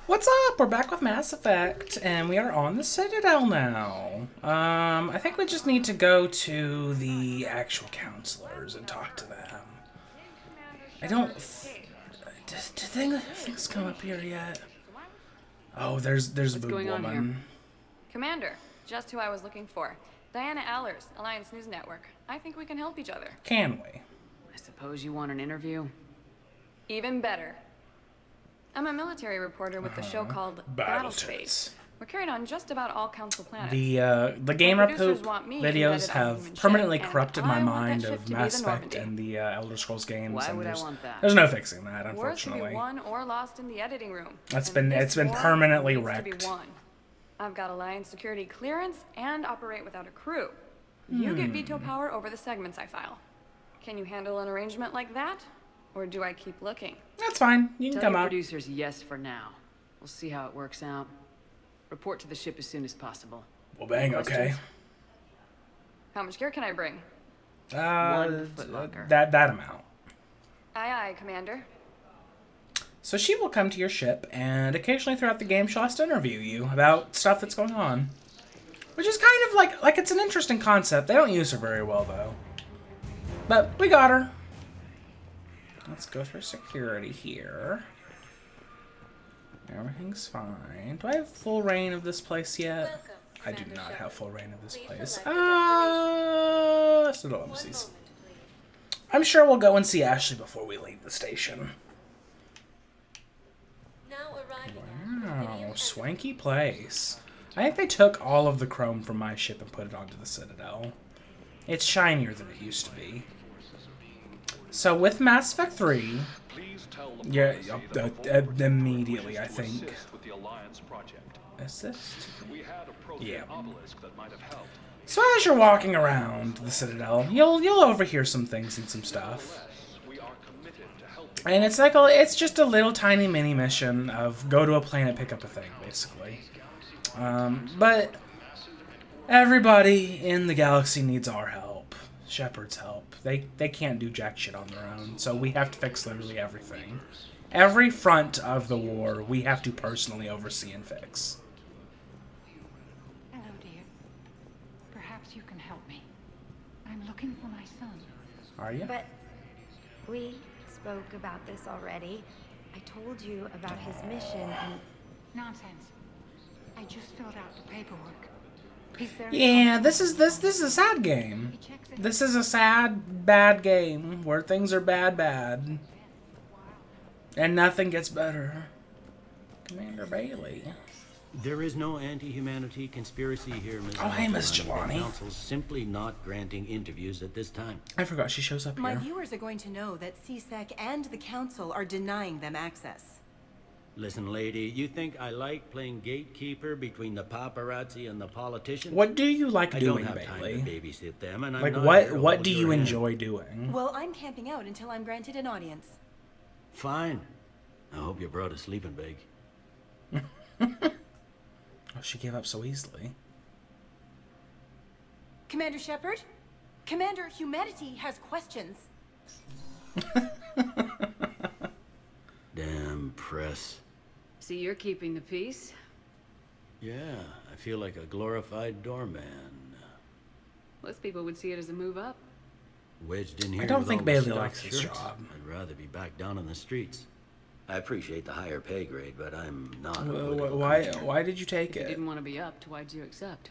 What's up? We're back with Mass Effect, and we are on the Citadel now. I think we just need to go to the actual counselors and talk to them. I don't... Did things come up here yet? Oh, there's What's Boob going on here? Woman. Commander, just who I was looking for. Diana Allers, Alliance News Network. I think we can help each other. Can we? I suppose you want an interview? Even better. I'm a military reporter with the show called Battlespace. We're carried on just about all council planets. The Gamer producers Poop want me videos embedded on have human permanently ship, corrupted and my I want that mind ship of to be Mass the Effect Normandy. and the Elder Scrolls games. Why And would I want that? there's no fixing that, Words can unfortunately. be won or lost in the editing room. It's And been this war permanently needs wrecked. To be won. I've got Alliance security clearance and operate without a crew. You get veto power over the segments I file. Can you handle an arrangement like that? Or do I keep looking? That's fine. You can Tell come your out. producers yes for now. We'll see how it works out. Report to the ship as soon as possible. Well, bang, okay. Questions? How much gear can I bring? One footlocker. That amount. Aye, aye, Commander. So she will come to your ship, and occasionally throughout the game, she'll have to interview you about stuff that's going on. Which is kind of like it's an interesting concept. They don't use her very well, though. But we got her. Let's go through security here. Everything's fine. Do I have full reign of this place yet? I do not have full reign of this place. Citadel Embassies. I'm sure we'll go and see Ashley before we leave the station. Wow, swanky place. I think they took all of the chrome from my ship and put it onto the Citadel. It's shinier than it used to be. So with Mass Effect 3, yeah, immediately I think. Assist? Yeah. So as you're walking around the Citadel, you'll overhear some things and some stuff. And it's just a little tiny mini mission of go to a planet, pick up a thing, basically. But everybody in the galaxy needs our help. Shepard's help. They can't do jack shit on their own, so we have to fix literally everything. Every front of the war, we have to personally oversee and fix. Hello, dear. Perhaps you can help me. I'm looking for my son. Are you? But we spoke about this already. I told you about his mission and... Nonsense. I just filled out the paperwork. He's very Yeah, this is a sad game. This is a sad, bad game where things are bad. And nothing gets better. Commander Bailey. There is no anti-humanity conspiracy here, Ms. Oh, hey, Miss Alpine. Jelani. The Council's simply not granting interviews at this time. I forgot she shows up My here. viewers are going to know that CSEC and the Council are denying them access. Listen, lady, you think I like playing gatekeeper between the paparazzi and the politicians? What do you like I doing, don't have time to Bailey? babysit them, and I'm Like not what here to what hold do your you hand. enjoy doing? Well, I'm camping out until I'm granted an audience. Fine. I hope you brought a sleeping bag. Oh, she gave up so easily. Commander Shepard? Commander, humanity has questions. Damn press. See, you're keeping the peace. Yeah, I feel like a glorified doorman. Most people would see it as a move up. Wedged in here. I don't with think all the Bailey stuffed likes his shirts. job. I'd rather be back down on the streets. I appreciate the higher pay grade, but I'm not a Wh- political Why creature. why did you take If you it? didn't want to be upped, why'd you accept?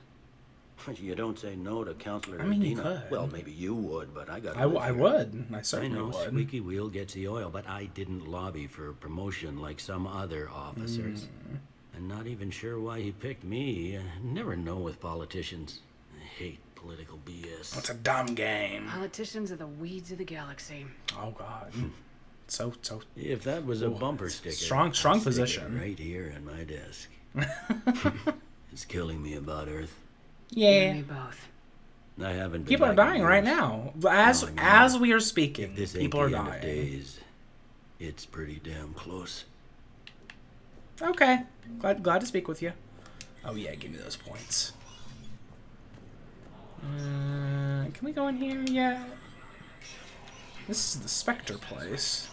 You don't say no to Counselor I mean, you Medina. could. Well, maybe you would, but I got. I would. I I certainly know, would. squeaky wheel gets the oil, but I didn't lobby for promotion like some other officers. I'm not even sure why he picked me. Never know with politicians. I hate political BS. It's a dumb game. Politicians are the weeds of the galaxy. Oh God. So If that was a Ooh, bumper it's sticker, strong I'd stick it position. right here in my desk. It's killing me about Earth. You and yeah. me both. I haven't. Been People are back in dying right years. now. No, I know. As we are speaking, If this ain't people are the end of dying. days, it's pretty damn close. Okay. Glad to speak with you. Oh yeah, give me those points. Can we go in here yet? This is the Spectre place.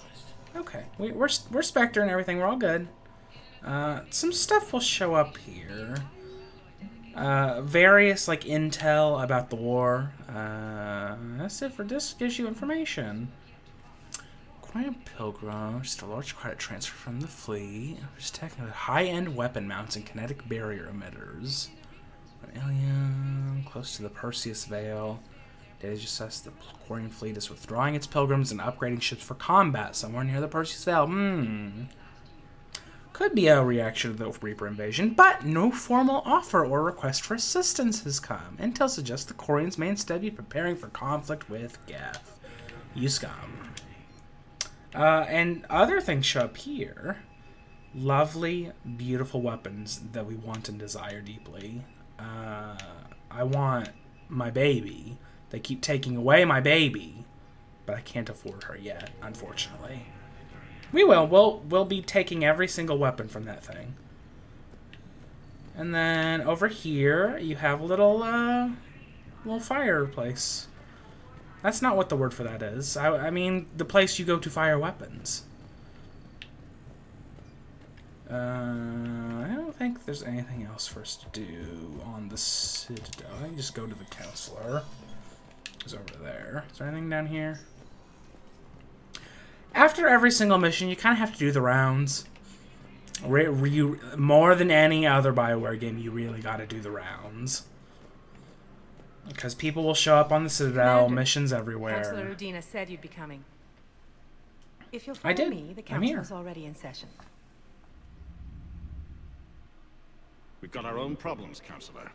Okay, we're Spectre and everything. We're all good. Some stuff will show up here. Various, like, intel about the war. That's it for this. Gives you information. Acquiring Pilgrim. Just a large credit transfer from the fleet. Just technically high-end weapon mounts and kinetic barrier emitters. An alien close to the Perseus Veil. Data just says the Quarian fleet is withdrawing its pilgrims and upgrading ships for combat somewhere near the Perseus Veil. Could be a reaction to the Reaper invasion, but no formal offer or request for assistance has come. Intel suggests the Quarians may instead be preparing for conflict with Geth. You scum. And other things show up here. Lovely, beautiful weapons that we want and desire deeply. I want my baby. They keep taking away my baby, but I can't afford her yet, unfortunately. We will. We'll be taking every single weapon from that thing. And then over here, you have a little fireplace. That's not what the word for that is. I mean, the place you go to fire weapons. I don't think there's anything else for us to do on the Citadel. I can just go to the Counselor. It's over there. Is there anything down here? After every single mission, you kind of have to do the rounds. More than any other Bioware game, you really got to do the rounds. Because people will show up on the Citadel, Commander, missions everywhere. Counselor Udina said you'd be coming. If you'll I follow did. me, the I'm here. council is already in session. We've got our own problems, Counselor.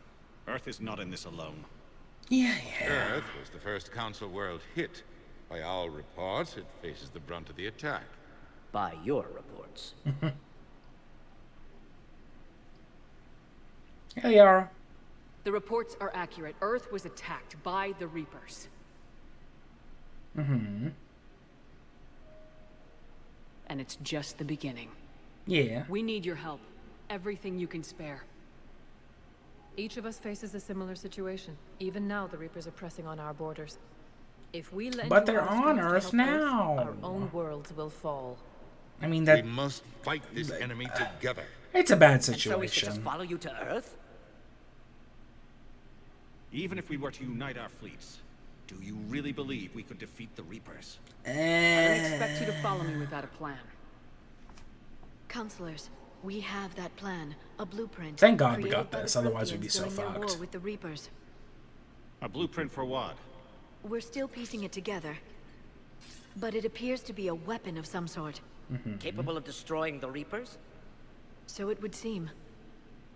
Earth is not in this alone. Yeah. Earth was the first Council world hit. By all reports, it faces the brunt of the attack. By your reports. Hey, Yara. The reports are accurate. Earth was attacked by the Reapers. Mm-hmm. And it's just the beginning. Yeah. We need your help. Everything you can spare. Each of us faces a similar situation. Even now, the Reapers are pressing on our borders. If we lend But you they're our on strength to Earth help now. our own worlds will fall. I mean, that... We must fight this enemy together. It's a bad And so we should just situation. follow you to Earth? Even if we were to unite our fleets, do you really believe we could defeat the Reapers? I don't expect you to follow me without a plan. Counselors, we have that plan, a blueprint. Thank God we created got by the this, otherwise we'd be Protheans so during their fucked. war with the Reapers. A blueprint for what? We're still piecing it together. But it appears to be a weapon of some sort. Capable of destroying the Reapers? So it would seem.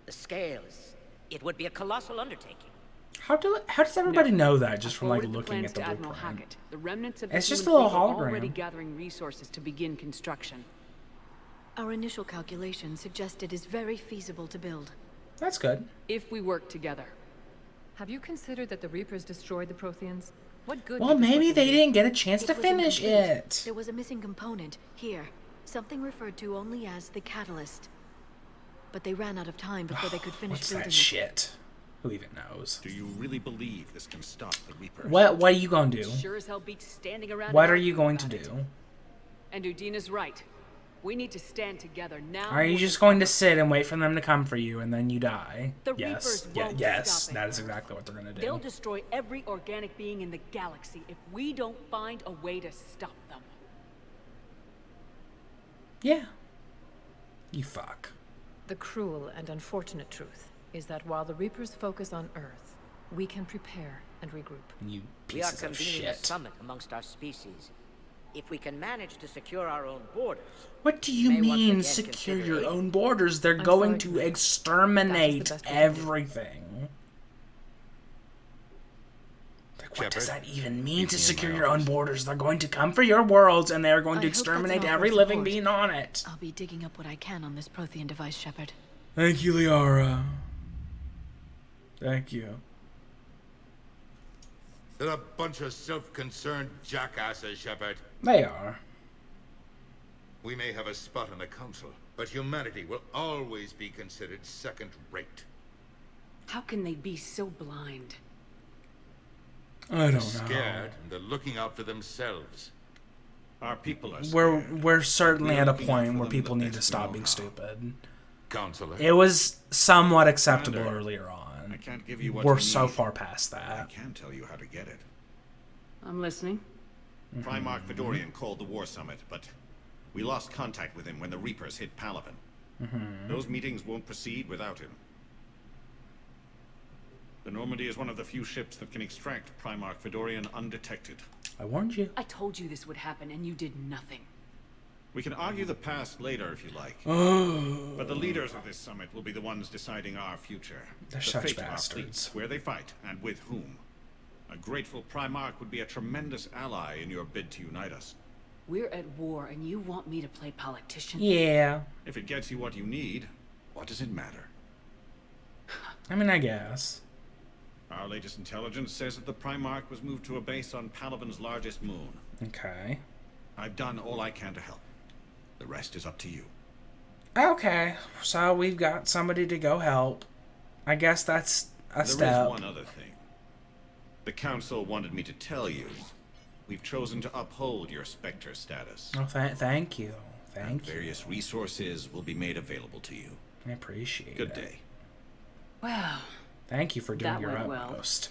The scales. It would be a colossal undertaking. How does everybody know that just from like Forwarded looking plans at the to Admiral blueprint? Hackett. The remnants of the It's just human a little fleet are already hologram. gathering resources to begin construction. Our initial calculations suggest it is very feasible to build. That's good. If we work together. Have you considered that the Reapers destroyed the Protheans? What good Well, did this maybe weapon they do? didn't get a chance to It was finish incomplete. it. There was a missing component, here. Something referred to only as the catalyst. But they ran out of time before they could finish What's building that it. shit? Who even knows? Do you really believe this can stop the Reapers? What are you going to do? Sure as hell beats standing around. What and are you arguing going to about it. do? And Udina's right. We need to stand together now. Are you more just than going to ever. sit and wait for them to come for you and then you die? The Yes. Reapers Yeah, won't yes. stop it. That is exactly what they're going to They'll do. destroy every organic being in the galaxy if we don't find a way to stop them. Yeah. You fuck. The cruel and unfortunate truth is that while the Reapers focus on Earth, we can prepare and regroup. You We are pieces of convening a shit. summit amongst our species. If we can manage to secure our own borders, What do you may once mean again secure consider your aid. own borders? They're I'm going sorry, to Commander. exterminate That is the best we can do. everything. Like, what does Shepard, that even mean meet to me in secure my your own office. borders? They're going to come for your worlds and they're going I to hope that's exterminate an every offer of living support. being on it. I'll be digging up what I can on this Prothean device, Shepard. Thank you, Liara. Thank you. They're a bunch of self-concerned jackasses, Shepard. They are. We may have a spot in the Council, but humanity will always be considered second-rate. How can they be so blind? I They're don't know. scared, and they're looking out for themselves. Our people are We're scared. certainly We're at a looking out point for where them people the need to best we stop know being how. stupid. Counselor. It was somewhat acceptable earlier on. I can't give you what We're you so need. far past that. I can tell you how to get it. I'm listening. Primarch Fedorian called the War Summit, but we lost contact with him when the Reapers hit Palaven. Those meetings won't proceed without him. The Normandy is one of the few ships that can extract Primarch Fedorian undetected. I warned you. I told you this would happen, and you did nothing. We can argue the past later if you like. But the leaders of this summit will be the ones deciding our future. They're the such fate of our bastards. fleets, where they fight, and with whom. A grateful Primarch would be a tremendous ally in your bid to unite us. We're at war, and you want me to play politician? Yeah. If it gets you what you need, what does it matter? I mean, I guess. Our latest intelligence says that the Primarch was moved to a base on Palaven's largest moon. Okay. I've done all I can to help. The rest is up to you. Okay, so we've got somebody to go help. I guess that's a step. There is one other thing. The Council wanted me to tell you. We've chosen to uphold your Spectre status. Oh, thank you. Thank you. Various resources will be made available to you. I appreciate it. Good day. Wow. Thank you for doing That your went well. utmost.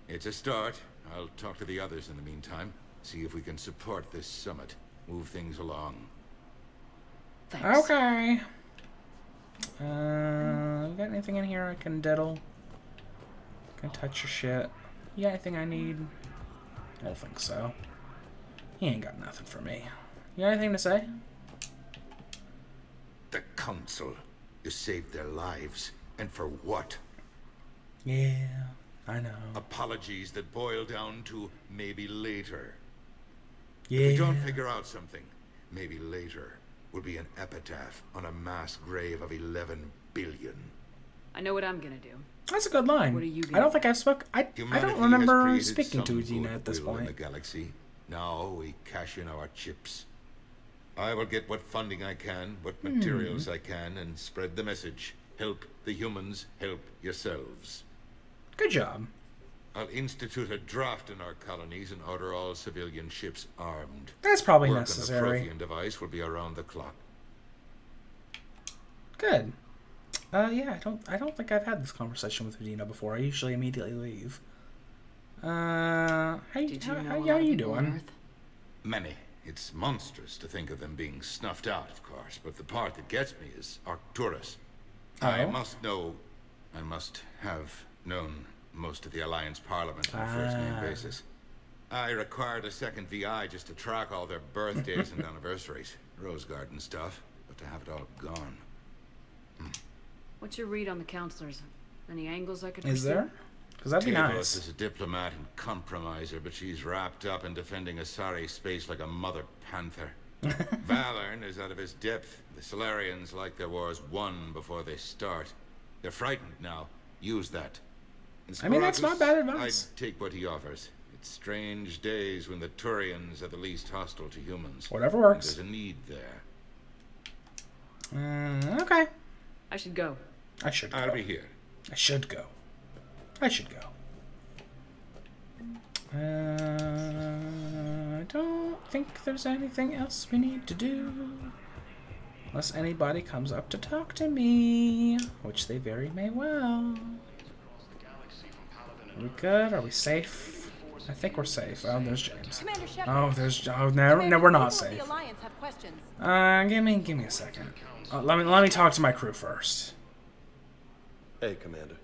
It's a start. I'll talk to the others in the meantime. See if we can support this summit. Move things along. Thanks. Okay. You got anything in here I can diddle? Can touch your shit? You got anything I need? I don't think so. He ain't got nothing for me. You got anything to say? The Council. You saved their lives. And for what? Yeah, I know. Apologies that boil down to maybe later. Yeah. If we don't figure out something, maybe later will be an epitaph on a mass grave of 11 billion. I know what I'm gonna do. That's a good line. What are you I gonna don't think I've spoke. I Humanity don't has remember created speaking to some Udina at this goodwill in point. the galaxy. Now we cash in our chips. I will get what funding I can, what materials I can, and spread the message. Help the humans, help yourselves. Good job. I'll institute a draft in our colonies and order all civilian ships armed. That's probably Work necessary. on the Prothean device will be around the clock. Good. Yeah, I don't think I've had this conversation with Udina before. I usually immediately leave. How you doing? Many. It's monstrous to think of them being snuffed out, of course, but the part that gets me is Arcturus. I must have known most of the Alliance Parliament on a first-name basis. I required a second VI just to track all their birthdays and anniversaries. Rose Garden stuff, but to have it all gone. What's your read on the counselors? Any angles I could Is there? Because that'd be Tavos nice. is a diplomat and compromiser, but she's wrapped up in defending Asari space like a mother panther. Valorn is out of his depth. The Solarians like their wars won before they start. They're frightened now. Use that. In I mean, that's not bad Sporacus, advice. I'd take what he offers. It's strange days when the Turians are the least hostile to humans. Whatever works. There's a need there. Okay. I should go. I should go. I'll be here. I should go. I should go. I don't think there's anything else we need to do. Unless anybody comes up to talk to me. Which they very may well. Are we good? Are we safe? I think we're safe. Oh, there's James. Commander Shepard. Oh, there's... Oh, no, we're not People of safe. the Alliance have questions. Give me a second. Let me talk to my crew first. Hey, Commander.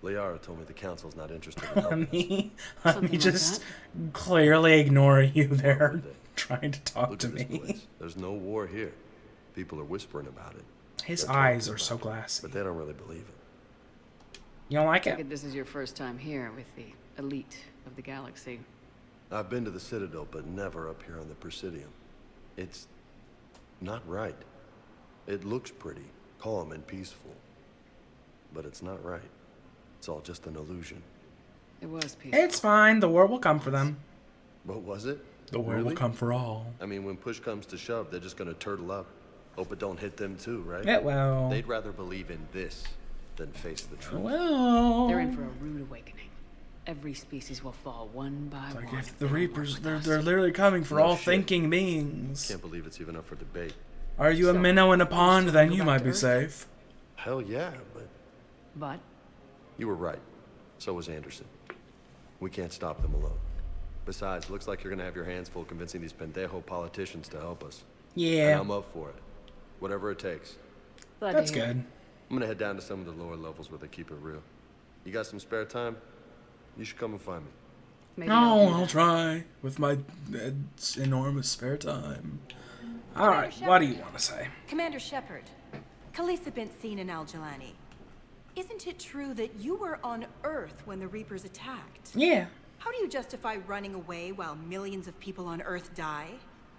Liara told me the Council's not interested in helping Let me just clearly ignore you there, trying to talk to me. There's no war here. People are whispering about it. His They're eyes talking are so about it, glassy. but they don't really believe it. You don't like I it? think this is your first time here with the elite of the galaxy. I've been to the Citadel, but never up here on the Presidium. It's not right. It looks pretty, calm and peaceful. But it's not right. It's all just an illusion. It was peaceful. It's fine. The war will come for them. What was it? The war will come for all. I mean, when push comes to shove, they're just gonna turtle up. Hope it don't hit them too, right? It will. They'd rather believe in this than face the truth. Well, they're in for a rude awakening. Every species will fall one by one. If the Reapers, they're literally coming for all thinking beings. Can't believe it's even up for debate. Are you a minnow in a pond? Then you might be safe. Hell yeah, but... But? You were right. So was Anderson. We can't stop them alone. Besides, looks like you're gonna have your hands full convincing these pendejo politicians to help us. Yeah. And I'm up for it. Whatever it takes. That's good. I'm gonna head down to some of the lower levels where they keep it real. You got some spare time? You should come and find me. Maybe I'll try with my enormous spare time. Alright, what do you want to say? Commander Shepard, Khaleesi been seen in Al-Jalani. Isn't it true that you were on Earth when the Reapers attacked? Yeah. How do you justify running away while millions of people on Earth die?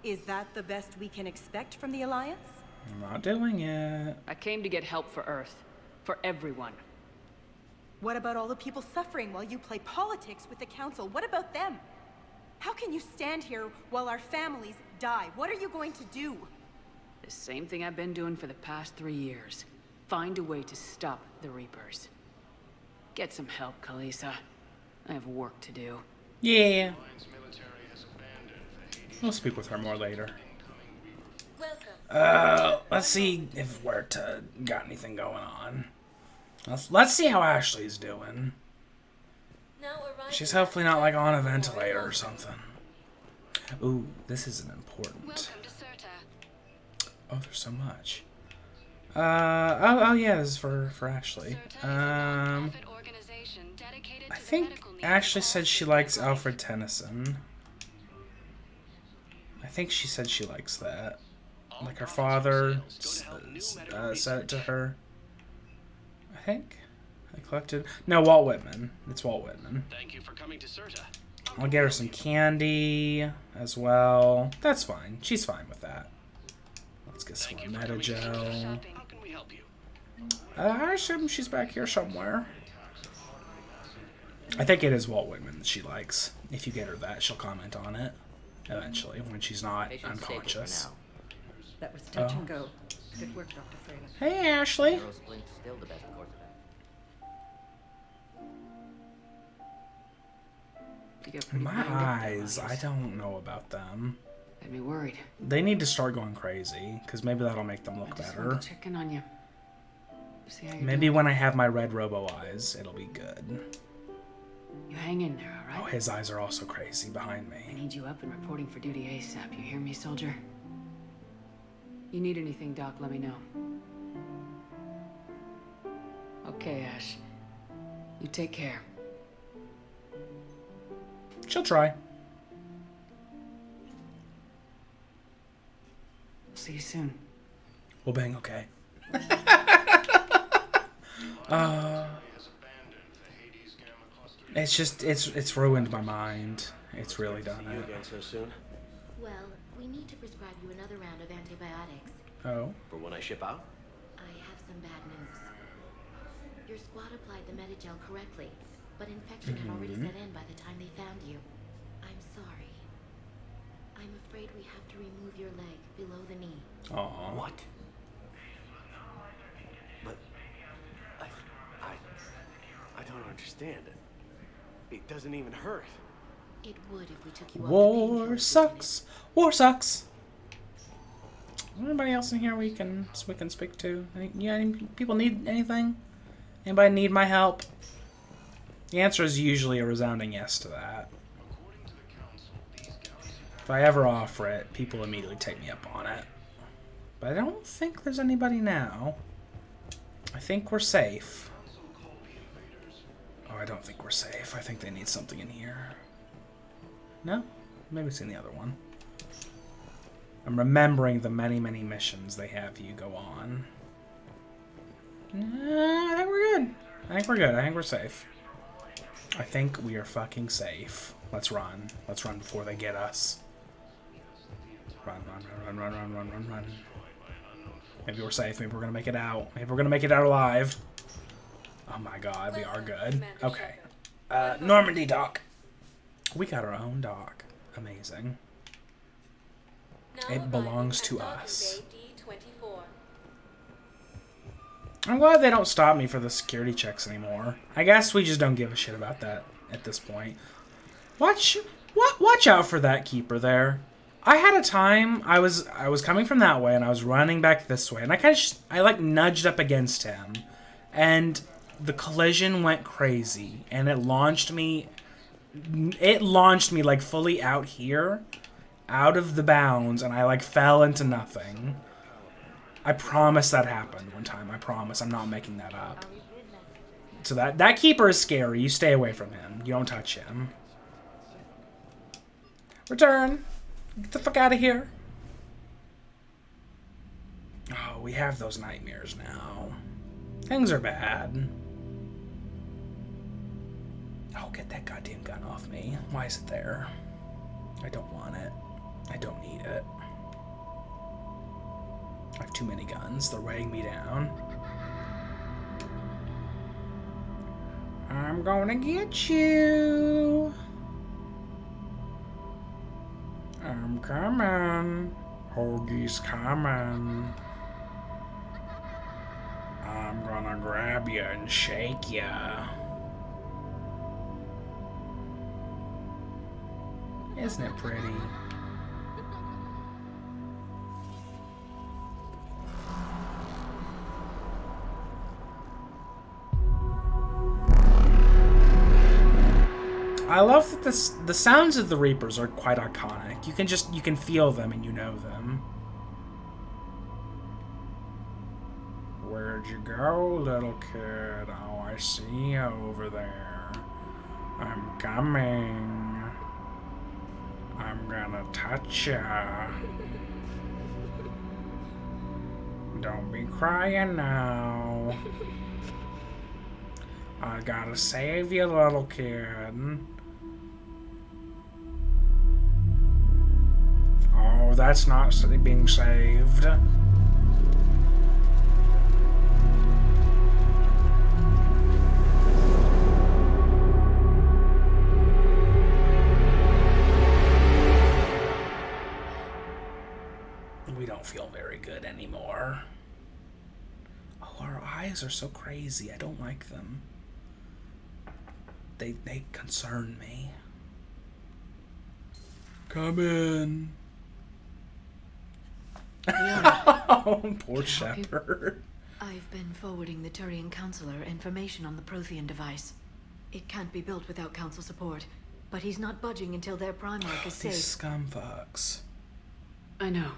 Is that the best we can expect from the Alliance? I'm not doing it. I came to get help for Earth. For everyone. What about all the people suffering while you play politics with the Council? What about them? How can you stand here while our families die? What are you going to do? The same thing I've been doing for the past 3 years. Find a way to stop the Reapers. Get some help, Khaleesi. I have work to do. Yeah. We'll speak with her more later. Let's see if Huerta got anything going on. Let's see how Ashley's doing. She's hopefully not like on a ventilator or something. Ooh, this isn't important. Oh, there's so much. Oh yeah, this is for Ashley. I think Ashley said she likes Alfred Tennyson. I think she said she likes that. Like her father said it to her. I think. I collected... No, Walt Whitman. It's Walt Whitman. Thank you for coming to Serta. I'll get her some candy as well. That's fine. She's fine with that. Let's get some Metagel. How can we help you? I assume she's back here somewhere. I think it is Walt Whitman that she likes. If you get her that, she'll comment on it eventually when she's not unconscious. That was touch and go. Good work, Dr. Freyla. Hey, Ashley. Still the best course of My eyes, I don't know about them. Got me worried. They need to start going crazy, because maybe that'll make them look better. Checking on you. See how you're Maybe doing. when I have my red robo eyes, it'll be good. You hang in there, all right? Oh, his eyes are also crazy behind me. I need you up and reporting for duty ASAP. You hear me, soldier? You need anything, Doc, let me know. Okay, Ash. You take care. She'll try. See you soon. We'll bang okay. It's just, it's ruined my mind. It's really done it. Again so soon? Well, we need to prescribe you another round of antibiotics. Oh. For when I ship out? I have some bad news. Your squad applied the Metagel correctly, but infection had already set in by the time they found you. I'm sorry. I'm afraid we have to remove your leg below the knee. Aww. What? But I don't understand it. It doesn't even hurt. It would if we took you off War sucks. War sucks. Anybody else in here we can speak to? Any people need anything? Anybody need my help? The answer is usually a resounding yes to that. If I ever offer it, people immediately take me up on it. But I don't think there's anybody now. I think we're safe. Oh, I don't think we're safe. I think they need something in here. No? Maybe it's in the other one. I'm remembering the many, many missions they have you go on. I think we're good. I think we're good. I think we're safe. I think we are fucking safe. Let's run. Let's run before they get us. Run, run, run, run, run, run, run, run. Maybe we're safe. Maybe we're gonna make it out. Maybe we're gonna make it out alive. Oh my god, we are good. Okay. Normandy dock. We got our own dock. Amazing. It belongs to us. I'm glad they don't stop me for the security checks anymore. I guess we just don't give a shit about that at this point. Watch out for that keeper there. I had a time, I was coming from that way, and I was running back this way, and I like nudged up against him, and the collision went crazy, and it launched me like fully out here, out of the bounds, and I like fell into nothing. I promise that happened one time. I promise. I'm not making that up. So that keeper is scary. You stay away from him. You don't touch him. Return. Get the fuck out of here. Oh, we have those nightmares now. Things are bad. Oh, get that goddamn gun off me. Why is it there? I don't want it. I don't need it. I have too many guns. They're weighing me down. I'm gonna get you. I'm coming. Hoagie's coming. I'm gonna grab you and shake ya. Isn't it pretty? I love that the sounds of the Reapers are quite iconic. You can feel them and you know them. Where'd you go, little kid? Oh, I see you over there. I'm coming. I'm gonna touch ya. Don't be crying now. I gotta save you, little kid. Oh, that's not being saved. We don't feel very good anymore. Oh, our eyes are so crazy. I don't like them. They concern me. Come in. Oh, poor Shepard. I've been forwarding the Turian Counselor information on the Prothean device. It can't be built without Council support, but he's not budging until their Primarch is safe. These scumfucks. I know.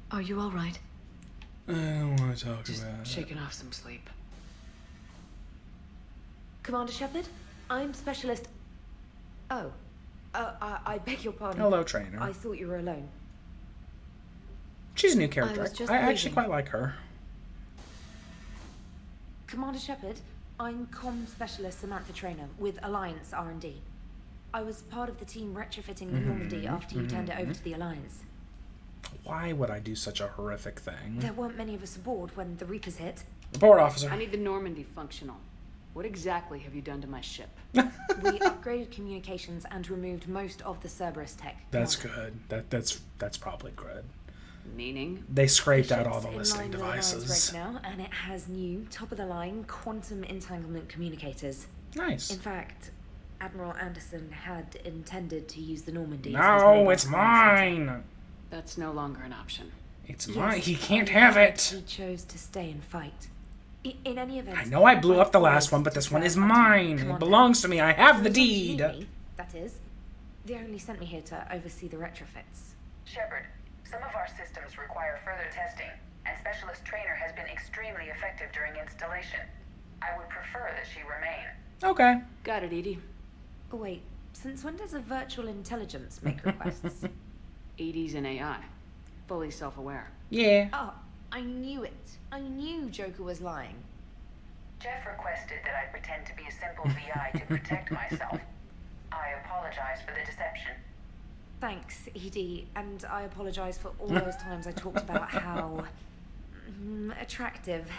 Are you all right? I don't want to talk Just about it. shaking off some sleep. Commander Shepard, I'm Specialist... Oh. I beg your pardon. Hello, Trainer. I thought you were alone. She's a new character. I actually leaving. quite like her. Commander Shepard, I'm Comm Specialist Samantha Trainer with Alliance R&D. I was part of the team retrofitting the Normandy after you turned it over to the Alliance. Why would I do such a horrific thing? There weren't many of us aboard when the Reapers hit. Report, officer. I need the Normandy functional. What exactly have you done to my ship? We upgraded communications and removed most of the Cerberus tech. That's good. That's probably good. Meaning? They scraped out ship's all the in listening line with Alliance devices. regs now, and it has new, top-of-the-line quantum entanglement communicators. Nice. In fact, Admiral Anderson had intended to use the Normandy. No, it's mine. That's no longer an option. It's mine. He can't have it. He chose to stay and fight. In any event, I know I blew up the last one, but this one is mine. It belongs to me. I have the deed. That is. They only sent me here to oversee the retrofits. Shepard, some of our systems require further testing, and Specialist Trainer has been extremely effective during installation. I would prefer that she remain. Okay. Got it, Edie. Oh, wait. Since when does a virtual intelligence make requests? Edie's an AI. Fully self-aware. Yeah. Oh, I knew it. I knew Joker was lying. Jeff requested that I pretend to be a simple VI to protect myself. I apologize for the deception. Thanks, Edie, and I apologize for all those times I talked about how attractive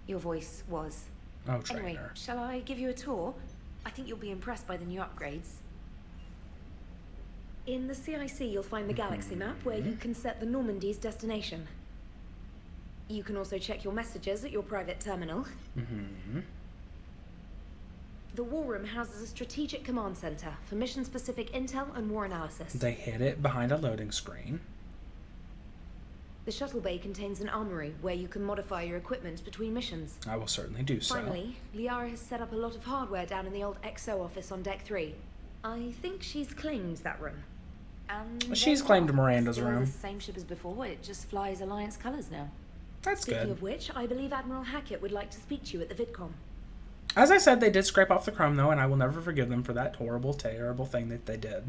your voice was. Oh, Trainer. Anyway, shall I give you a tour? I think you'll be impressed by the new upgrades. In the CIC, you'll find the galaxy map where you can set the Normandy's destination. You can also check your messages at your private terminal. The War Room houses a strategic command center for mission-specific intel and war analysis. They hid it behind a loading screen. The shuttle bay contains an armory where you can modify your equipment between missions. I will certainly do so. Finally, Liara has set up a lot of hardware down in the old XO office on Deck 3. I think she's claimed that room. And She's claimed Miranda's still room. the same ship as before, it just flies Alliance colors now. That's Speaking good. of which, I believe Admiral Hackett would like to speak to you at the VidCon. As I said, they did scrape off the chrome, though, and I will never forgive them for that horrible, terrible thing that they did.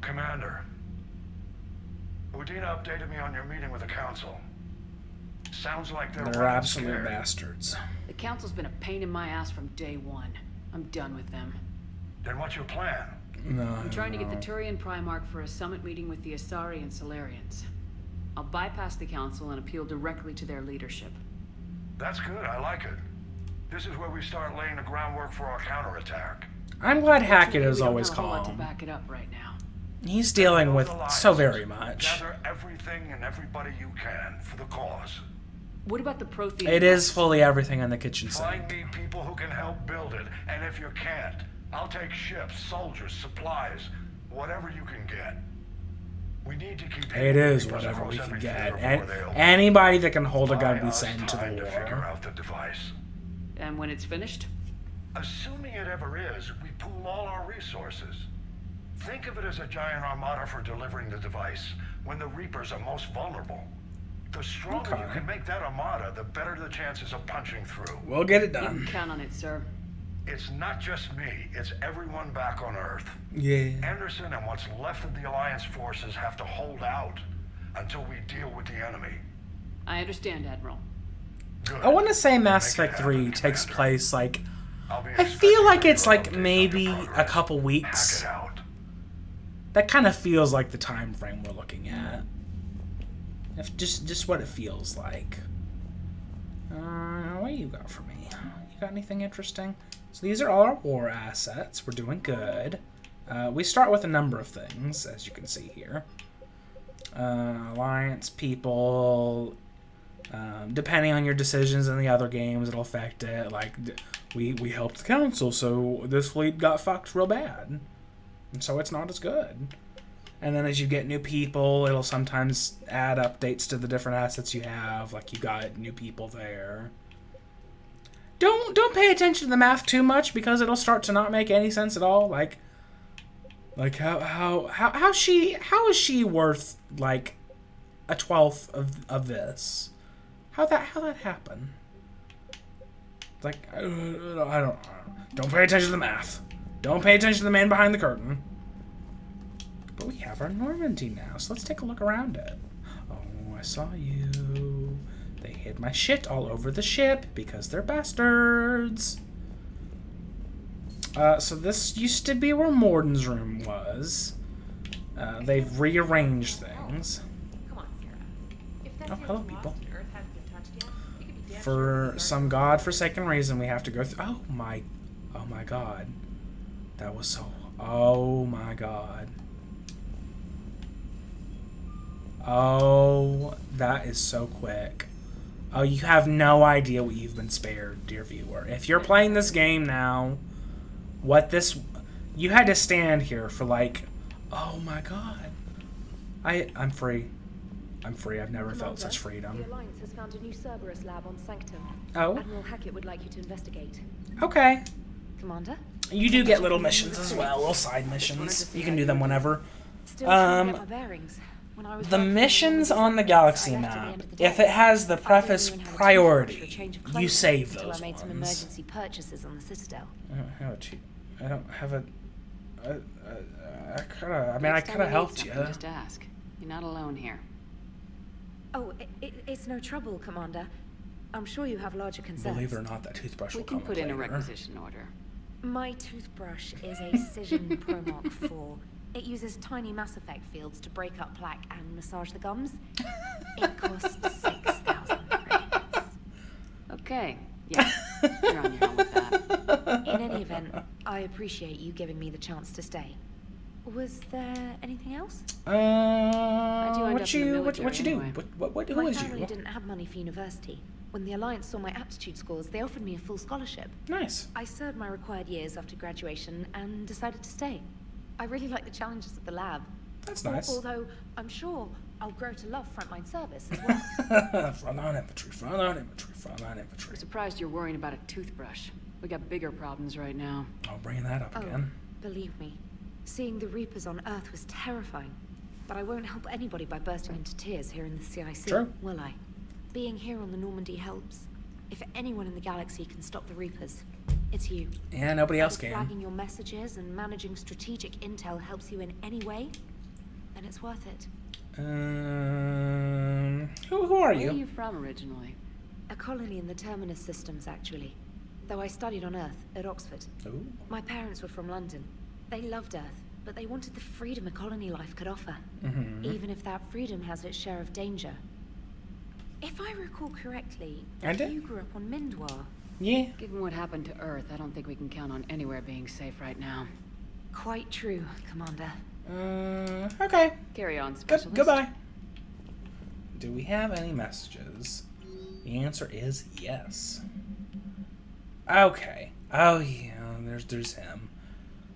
Commander, Udina updated me on your meeting with the Council. Sounds like They're absolute bastards. The Council's been a pain in my ass from day one. I'm done with them. Then what's your plan? No, I'm trying to get the Turian Primarch for a summit meeting with the Asari and Solarians. I'll bypass the Council and appeal directly to their leadership. That's good, I like it. This is where we start laying the groundwork for our counterattack. I'm glad Hackett is We don't always have a whole lot to calm. back it up right now. He's dealing with so very much. Gather everything and everybody you can for the cause. What about the Prothean? It is fully everything in the kitchen sink. Find me people who can help build it, and if you can't, I'll take ships, soldiers, supplies, whatever you can get. We need to keep It is whatever we can get. And anybody that can hold a gun be sent to the figure war. out the device. And when it's finished? Assuming it ever is, we pool all our resources. Think of it as a giant armada for delivering the device when the Reapers are most vulnerable. The stronger you can make that armada, the better the chances of punching through. We'll get it You done. can count on it, sir. It's not just me, it's everyone back on Earth. Yeah. Anderson and what's left of the Alliance forces have to hold out until we deal with the enemy. I understand, Admiral. I want to say Mass Effect 3 takes place like... I feel like it's like maybe a couple weeks. That kind of feels like the time frame we're looking at. If just what it feels like. What you got for me? You got anything interesting? So these are all our war assets. We're doing good. We start with a number of things, as you can see here. Alliance, people... depending on your decisions in the other games, it'll affect it. Like, we helped the Council, so this fleet got fucked real bad. And so it's not as good. And then as you get new people, it'll sometimes add updates to the different assets you have. Like, you got new people there. Don't pay attention to the math too much, because it'll start to not make any sense at all. Like how is she worth like a 12th of this? How that happen? Like I don't pay attention to the math. Don't pay attention to the man behind the curtain. But we have our Normandy now, so let's take a look around it. Oh, I saw you. They hid my shit all over the ship because they're bastards. So this used to be where Morden's room was. They've rearranged things. Oh, hello, people. For some godforsaken reason, we have to go through. Oh my God, that was so. Oh my God. Oh, that is so quick. Oh, you have no idea what you've been spared, dear viewer. If you're playing this game now, you had to stand here for like, oh my God. I'm free. I'm free. I've never felt such freedom. The Alliance has found a new Cerberus lab on Sanctum. Oh. Admiral Hackett would like you to investigate. Okay. Commander? You do get little missions as well, little side missions. You can do them whenever. Still trying to get my bearings. When I was The missions on the galaxy map, if it has the preface priority, you save those I made some ones. emergency purchases on the Citadel. I don't have a... I could have helped you. Just ask. You're not alone here. Oh, it's no trouble, Commander. I'm sure you have larger concerns. Believe it or not, that toothbrush will come We can put in a later. requisition order. My toothbrush is a Cision Pro Mark 4. It uses tiny Mass Effect fields to break up plaque and massage the gums. It costs 6,000 credits. Okay, yeah, you're on your own with that. In any event, I appreciate you giving me the chance to stay. Was there anything else? I do end What up in the you military do? anyway. Who My is family you? didn't have money for university. When the Alliance saw my aptitude scores, they offered me a full scholarship. Nice. I served my required years after graduation and decided to stay. I really like the challenges of the lab. That's nice. Although I'm sure I'll grow to love frontline service as well. Frontline infantry, frontline infantry, frontline infantry. I'm surprised you're worrying about a toothbrush. We got bigger problems right now. I'll bring that up again. Believe me, seeing the Reapers on Earth was terrifying. But I won't help anybody by bursting into tears here in the CIC, True. will I? Being here on the Normandy helps. If anyone in the galaxy can stop the Reapers, it's you. Yeah, nobody else If can. flagging your messages and managing strategic intel helps you in any way, then it's worth it. Who are Where you? are you from originally? A colony in the Terminus systems, actually. Though I studied on Earth, at Oxford. Ooh. My parents were from London. They loved Earth, but they wanted the freedom a colony life could offer. Even if that freedom has its share of danger. If I recall correctly, you grew up on Mindwar. Yeah. Given what happened to Earth, I don't think we can count on anywhere being safe right now. Quite true, Commander. Okay. Carry on, specialist. Goodbye. Do we have any messages? The answer is yes. Okay. Oh yeah, there's him.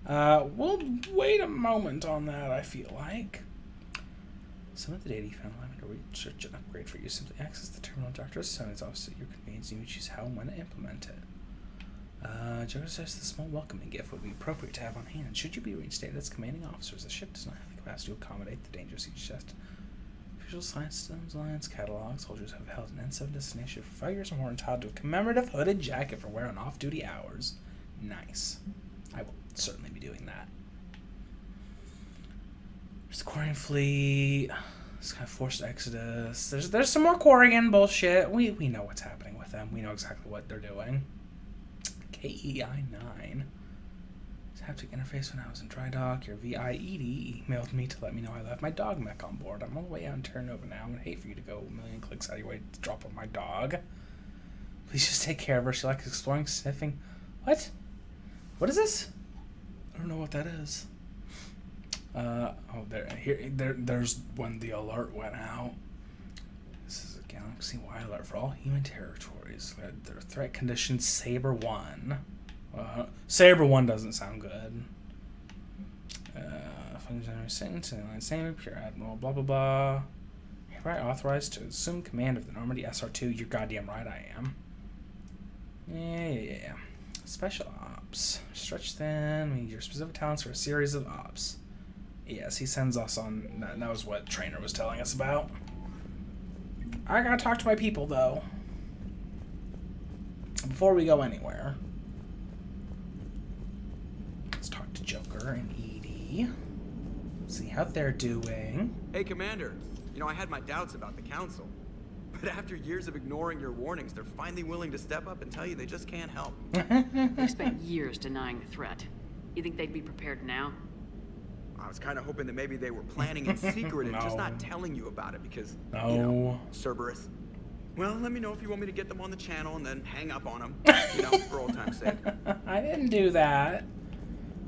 We'll wait a moment on that, I feel like. Some of the data you found allowed me to research an upgrade for you. Simply access the terminal director's zone. It's also at your convenience, and you choose how and when to implement it. Joe says the small welcoming gift would be appropriate to have on hand. Should you be reinstated as commanding officers, the ship does not have the capacity to accommodate the dangers you suggest. Official Science Systems Alliance catalog. Soldiers have held an N7 destination for 5 years or more entitled to a commemorative hooded jacket for wear on off-duty hours. Nice. I will certainly be doing that. There's the Quarian fleet. This kind of forced exodus. There's some more Quarian bullshit. We know what's happening with them. We know exactly what they're doing. KEI-9. Haptic interface when I was in dry dock. Your VIED emailed me to let me know I left my dog mech on board. I'm all the way out in Terranova now. I would hate for you to go a million clicks out of your way to drop off my dog. Please just take care of her. She likes exploring, sniffing. What? What is this? I don't know what that is. There's when the alert went out. This is a galaxy-wide alert for all human territories. Their threat condition Saber 1. Saber 1 doesn't sound good. Functionary sentence, same pure admiral, blah blah blah. Hereby authorized to assume command of the Normandy SR2. You're goddamn right I am. Yeah. Special ops. Stretch thin. We need your specific talents for a series of ops. Yes, he sends us on. That was what Trainer was telling us about. I gotta talk to my people though. Before we go anywhere. Let's talk to Joker and Edie. See how they're doing. Hey, Commander. You know, I had my doubts about the Council. But after years of ignoring your warnings, they're finally willing to step up and tell you they just can't help. They've spent years denying the threat. You think they'd be prepared now? I was kind of hoping that maybe they were planning in secret and just not telling you about it because, no. You know, Cerberus. Well, let me know if you want me to get them on the channel and then hang up on them, you know, for old time's sake. I didn't do that.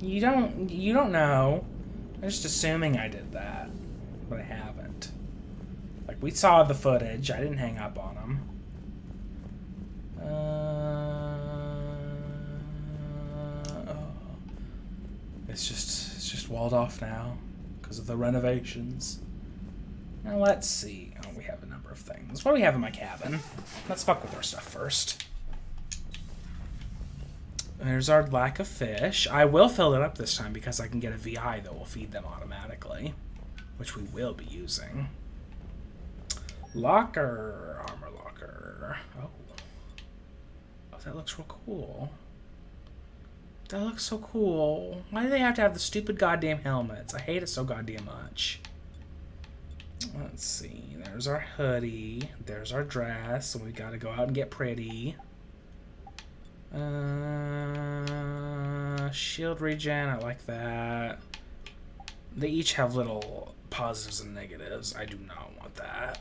You don't know. I'm just assuming I did that, but I haven't. Like, we saw the footage. I didn't hang up on him. It's just walled off now because of the renovations. Now let's see. Oh, we have a number of things. What do we have in my cabin? Let's fuck with our stuff first. There's our lack of fish. I will fill it up this time because I can get a VI that will feed them automatically, which we will be using. Locker. Armor locker. Oh, that looks real cool. That looks so cool. Why do they have to have the stupid goddamn helmets? I hate it so goddamn much. Let's see. There's our hoodie. There's our dress. So we gotta go out and get pretty. Shield regen. I like that. They each have little positives and negatives. I do not want that.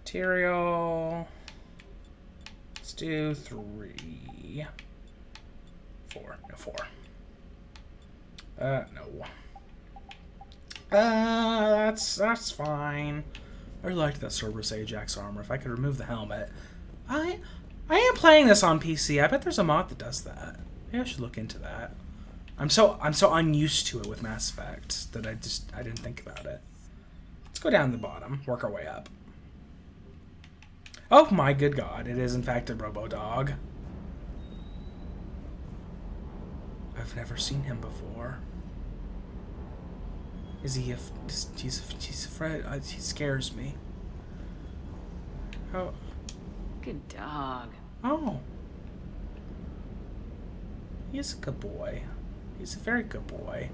Material. Let's do 3. 4. No, 4. No. That's fine. I liked that Cerberus Ajax armor. If I could remove the helmet. I am playing this on PC. I bet there's a mod that does that. Maybe I should look into that. I'm so unused to it with Mass Effect that I didn't think about it. Let's go down to the bottom, work our way up. Oh my good god, it is in fact a Robo-Dog. I've never seen him before. Is he he's afraid? He scares me. Oh. Good dog. Oh. He is a good boy. He's a very good boy.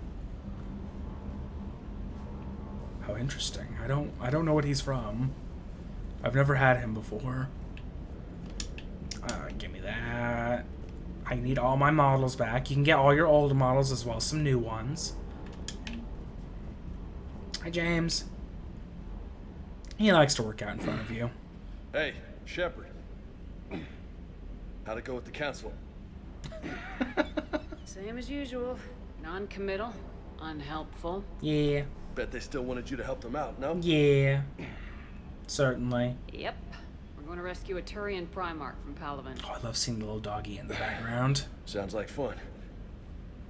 How interesting. I don't know what he's from. I've never had him before. Give me that. I need all my models back. You can get all your old models as well as some new ones. Hi, James. He likes to work out in front of you. Hey, Shepard. How'd it go with the council? Same as usual. Non-committal. Unhelpful. Yeah. Bet they still wanted you to help them out, no? Yeah. Certainly. Yep. We're going to rescue a Turian Primarch from Palaven. Oh, I love seeing the little doggy in the background. Sounds like fun.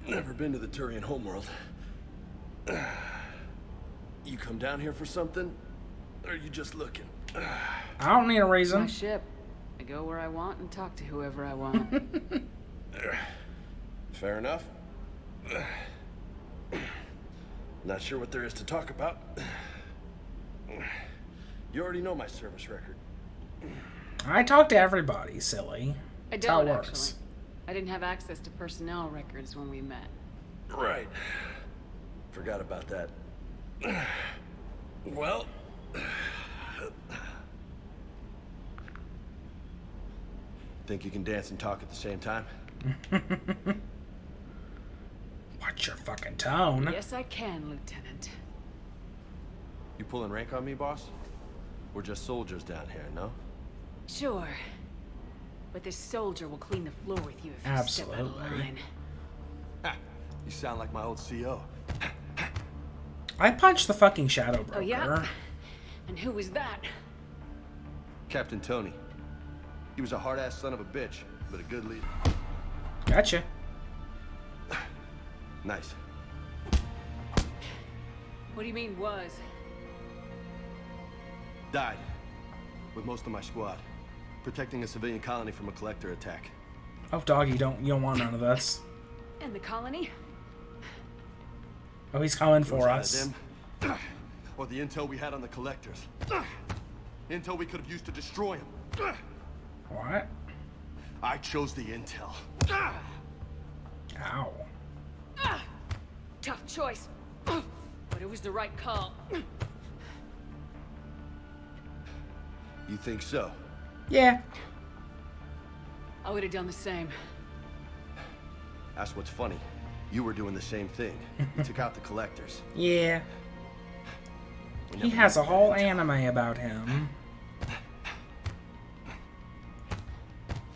Never been to the Turian homeworld. You come down here for something? Or are you just looking? I don't need a reason. My ship. I go where I want and talk to whoever I want. Fair enough. Not sure what there is to talk about. You already know my service record. I talk to everybody, silly. I That's how it don't, works. actually. I didn't have access to personnel records when we met. Right. Forgot about that. Well... Think you can dance and talk at the same time? Watch your fucking tone. Yes, I can, Lieutenant. You pulling rank on me, boss? We're just soldiers down here, no? Sure. But this soldier will clean the floor with you if you step out of line. Ha, you sound like my old CO. I punched the fucking Shadow Broker. Oh, yeah? And who was that? Captain Tony. He was a hard-ass son of a bitch, but a good leader. Gotcha. Nice. What do you mean, was? Died. With most of my squad. Protecting a civilian colony from a collector attack. Oh, dog, you don't want none of this. And the colony? Oh, he's coming for us. Them, or the intel we had on the collectors. Intel we could have used to destroy them. What? I chose the intel. Ow. Tough choice. But it was the right call. You think so? Yeah. I would have done the same. That's what's funny. You were doing the same thing. You took out the collectors. Yeah. He has a whole anime about him.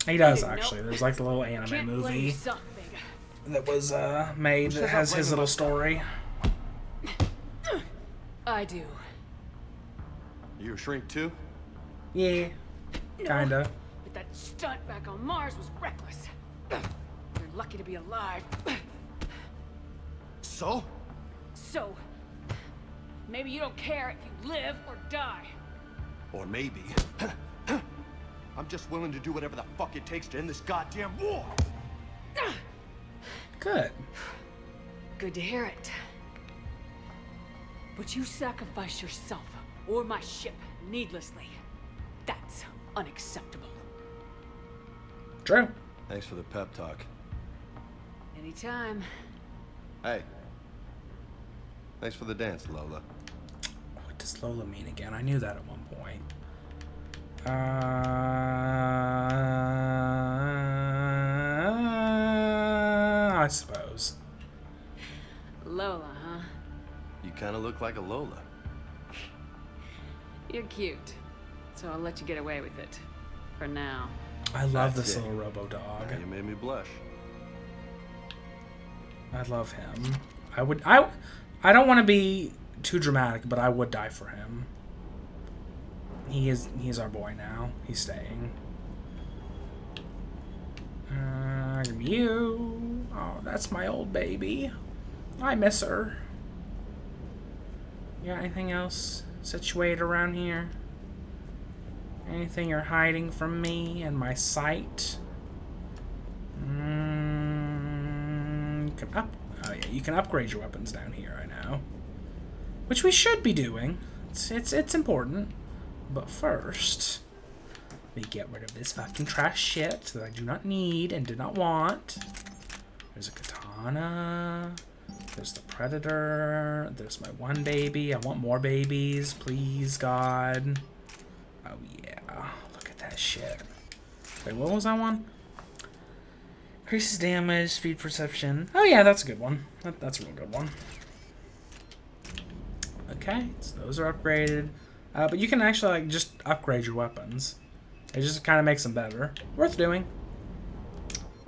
He does, actually. There's like the little anime movie that was made that has his little story. I do. You a shrink too? Yeah. Kinda. But that stunt back on Mars was reckless. You're lucky to be alive. So? So, maybe you don't care if you live or die. Or maybe... I'm just willing to do whatever the fuck it takes to end this goddamn war! Good. Good to hear it. But you sacrifice yourself or my ship needlessly. That's unacceptable. True. Thanks for the pep talk. Anytime. Hey. Thanks for the dance, Lola. What does Lola mean again? I knew that at one point. I suppose. Lola, huh? You kind of look like a Lola. You're cute. So I'll let you get away with it. For now. I love this little Robo-Dog. You made me blush. I love him. I don't want to be too dramatic, but I would die for him. He's our boy now. He's staying. Give me you. Oh, that's my old baby. I miss her. You got anything else situated around here? Anything you're hiding from me and my sight? You can upgrade your weapons down here, I know. Which we should be doing. It's important. But first, we get rid of this fucking trash shit that I do not need and do not want. There's a katana. There's the predator. There's my one baby. I want more babies, please, God. Oh yeah, look at that shit. Wait, what was that one? Increases damage, speed perception. Oh yeah, that's a good one. That's a real good one. Okay, so those are upgraded. But you can actually like just upgrade your weapons. It just kind of makes them better. Worth doing.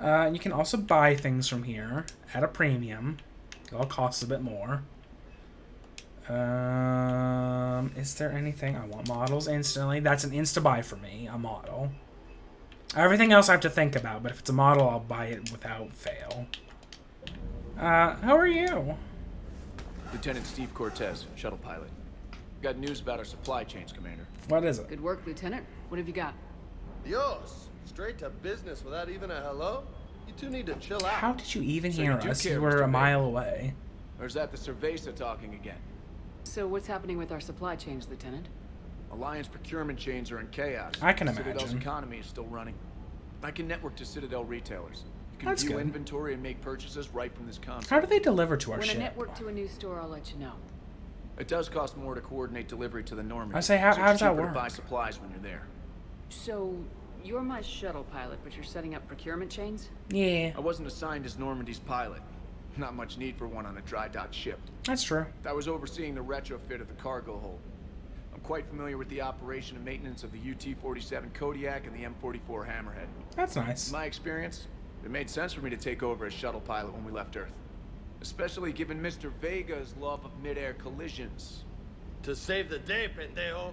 You can also buy things from here at a premium. It all costs a bit more. Is there anything? I want models instantly. That's an insta-buy for me, a model. Everything else I have to think about, but if it's a model, I'll buy it without fail. How are you? Lieutenant Steve Cortez, shuttle pilot. Got news about our supply chains, Commander. What is it? Good work, Lieutenant. What have you got? Dios, straight to business without even a hello? You two need to chill out. How did you even So hear you do us? care, You were Mr. a mile Baker. away. Or is that the Cerveza talking again? So what's happening with our supply chains, Lieutenant? Alliance procurement chains are in chaos. I can Citadel's imagine. economy is still running. I can network to Citadel retailers. You can That's view good. inventory and make purchases right from this console. How do they deliver to our When I ship? network to a new store, I'll let you know. It does cost more to coordinate delivery to the Normandy. I say, how so does it's that cheaper to work? buy supplies when you're there. So, you're my shuttle pilot, but you're setting up procurement chains? Yeah. I wasn't assigned as Normandy's pilot. Not much need for one on a dry dock ship. That's true. I was overseeing the retrofit of the cargo hold. I'm quite familiar with the operation and maintenance of the UT-47 Kodiak and the M44 Hammerhead. That's nice. In my experience, it made sense for me to take over as shuttle pilot when we left Earth. Especially given Mr. Vega's love of mid-air collisions. To save the day, pendejo.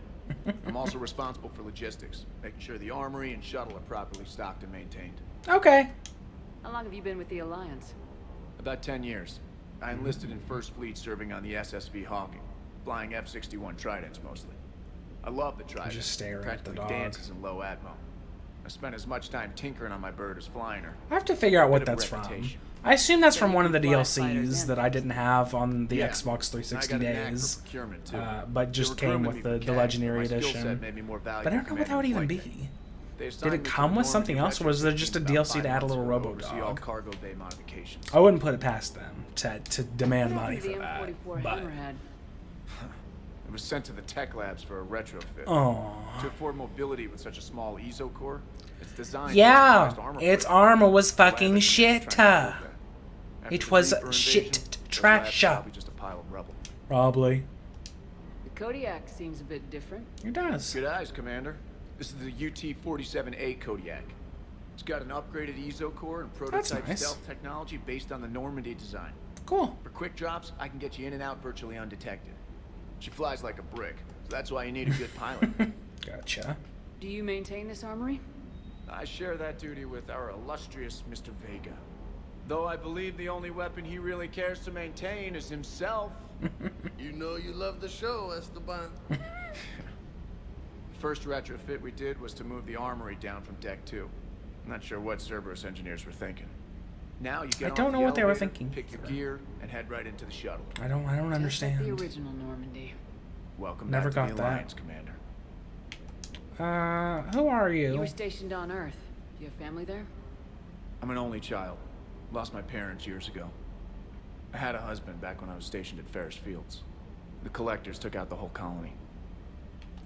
I'm also responsible for logistics, making sure the armory and shuttle are properly stocked and maintained. Okay. How long have you been with the Alliance? About 10 years. I enlisted in First Fleet serving on the SSV Hawking, flying F-61 Tridents mostly. I love the Trident. Just stare at the Practically dog. dances in low atmo. I spent as much time tinkering on my bird as flying her. I have to figure out what Bit of that's from. reputation. I assume that's from one of the Fly fighters DLCs in. that I didn't have on the Yeah. Xbox 360 I got a knack for days, procurement, too. but They just were came grooming with me the for cash, Legendary but my skill Edition. set made me more But I valuable don't know what that would even commanding be. They Did assigned it me to come the with something Normandy else, or was there just a about DLC 5 to add a months little ago to oversee all Robodog? cargo bay modifications. I wouldn't put it past them to demand money What happened to for the that. M44 But Hammerhead? It was sent to the tech labs for a retrofit. Aw. To afford mobility with such a small ESO core, it's designed yeah, for armor its plate. armor was The lab fucking engineers shit. trying to prove that. After It the was Reaper shit invasion, those trash. labs are probably just a pile of rubble. Probably. The Kodiak seems a bit different. It does. Good eyes, Commander. This is the UT-47A Kodiak. It's got an upgraded ESO core and prototype nice. stealth technology based on the Normandy design. Cool. For quick drops, I can get you in and out virtually undetected. She flies like a brick, so that's why you need a good pilot. Gotcha. Do you maintain this armory? I share that duty with our illustrious Mr. Vega. Though I believe the only weapon he really cares to maintain is himself. You know you love the show, Esteban. First retrofit we did was to move the armory down from Deck 2. I'm not sure what Cerberus engineers were thinking. Now you get I off don't the know what they were elevator, thinking. pick your gear, and head right into the shuttle. I don't Just like understand. the original Normandy. Welcome Never back to got the that. Alliance, Commander. Who are You you? were stationed on Earth. Do you have family there? I'm an only child. Lost my parents years ago. I had a husband back when I was stationed at Ferris Fields. The collectors took out the whole colony.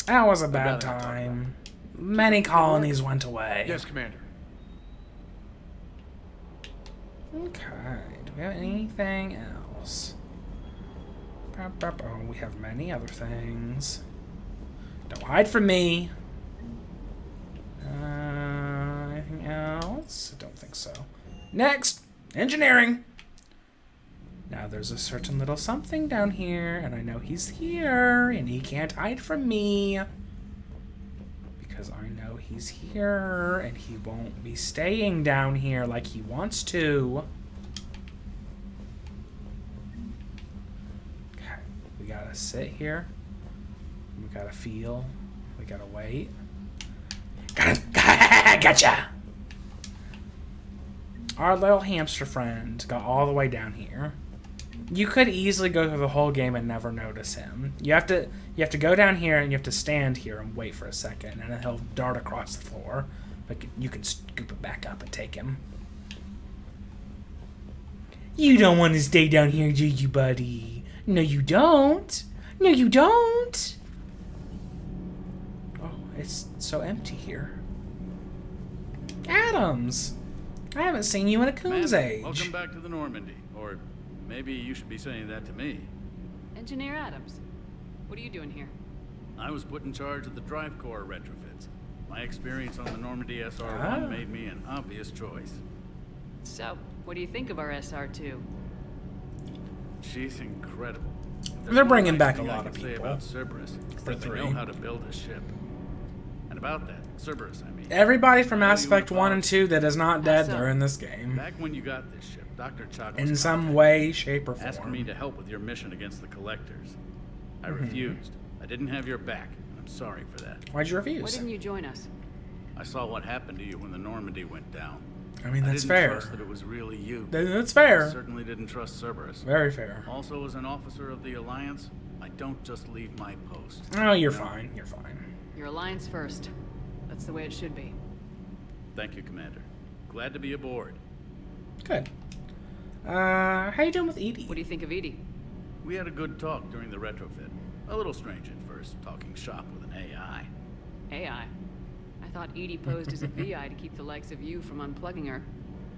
That was a I'd bad rather not talk time. Many colonies went away. Yes, Commander. Okay. Do we have anything else? Oh, we have many other things. Don't hide from me. Anything else? I don't think so. Next! Engineering! Now there's a certain little something down here, and I know he's here, and he can't hide from me. he's here, and he won't be staying down here like he wants to. Okay, we gotta sit here. We gotta feel. We gotta wait. Gotcha! Our little hamster friend got all the way down here. You could easily go through the whole game and never notice him. You have to go down here and you have to stand here and wait for a second, and then he'll dart across the floor. But you can scoop it back up and take him. You don't want to stay down here, do you, buddy? No, you don't. No, you don't. Oh, it's so empty here. Adams, I haven't seen you in a coon's age. Welcome back to the Normandy, or maybe you should be saying that to me. Engineer Adams, what are you doing here? I was put in charge of the drive core retrofits. My experience on the Normandy SR-1 made me an obvious choice. So, what do you think of our SR-2? She's incredible. They're bringing back a lot of people. About Cerberus, For they 3. know how to build a ship. And about that, Cerberus, I mean. Everybody from Mass Effect 1 and 2 that is not dead, they're in this game. Back when you got this ship, Dr. Chuck in some way, shape, or form. Asked me to help with your mission against the Collectors. I refused. I didn't have your back, and I'm sorry for that. Why'd you refuse? Why didn't you join us? I saw what happened to you when the Normandy went down. I mean, that's I fair. didn't trust that it was really you. That's fair. I certainly didn't trust Cerberus. Very fair. Also, as an officer of the Alliance, I don't just leave my post. Oh, you're fine. You're fine. Your Alliance first. That's the way it should be. Thank you, Commander. Glad to be aboard. Good. How you doing with Edie? What do you think of Edie? We had a good talk during the retrofit. A little strange at first, talking shop with an AI. AI? I thought Edie posed as a VI to keep the likes of you from unplugging her.